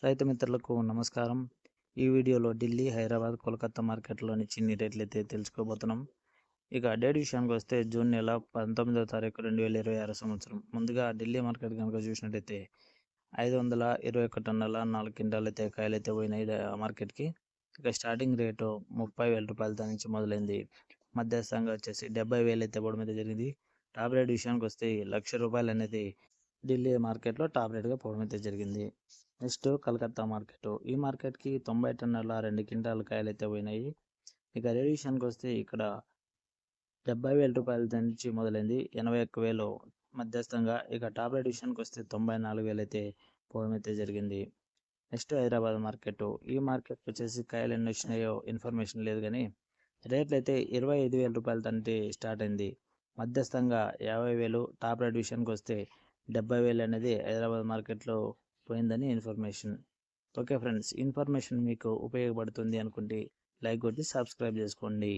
రైతు మిత్రులకు నమస్కారం. ఈ వీడియోలో ఢిల్లీ, హైదరాబాద్, కోల్కతా మార్కెట్‌లోని చిన్ని రేట్లయితే తెలుసుకోబోతున్నాం. ఇక డేట్ విషయానికొస్తే జూన్ నెల 19వ తారీఖు 2026 సంవత్సరం. ముందుగా ఢిల్లీ మార్కెట్ గనుక చూసినట్టయితే 521 టన్నుల 4 క్వింటాలయితే కాయలైతే పోయినాయి మార్కెట్‌కి. ఇక స్టార్టింగ్ రేటు 30,000 రూపాయలతో నుంచి మొదలైంది. మధ్యస్థంగా వచ్చేసి 70,000 అయితే పోవడం అయితే జరిగింది. టాప్ రేట్ విషయానికొస్తే ₹1,00,000 అనేది ఢిల్లీ మార్కెట్‌లో టాప్ రేట్‌గా పోవడం అయితే జరిగింది. Next Calcutta market. ఈ మార్కెట్‌కి 90 టన్నుల 2 క్వింటాల కాయలైతే పోయినాయి. ఇక రేట్ విషయానికొస్తే ఇక్కడ ₹70,000 నుంచి మొదలైంది. 81,000 మధ్యస్థంగా. ఇక టాప్ రేట్ విషయానికొస్తే 94,000 అయితే పోవడం అయితే జరిగింది. Next Hyderabad market. ఈ మార్కెట్ వచ్చేసి కాయలు ఎన్ని వచ్చినాయో ఇన్ఫర్మేషన్ లేదు కానీ రేట్లు అయితే ₹25,000 నుండి స్టార్ట్ అయింది. మధ్యస్థంగా 50,000. టాప్ రేట్ విషయానికి వస్తే 70,000 అనేది హైదరాబాద్ మార్కెట్లో పోయిందని ఇన్ఫర్మేషన్. ఓకే ఫ్రెండ్స్, ఇన్ఫర్మేషన్ మీకు ఉపయోగపడుతుంది అనుకుంటే లైక్ కొట్టి సబ్స్క్రైబ్ చేసుకోండి.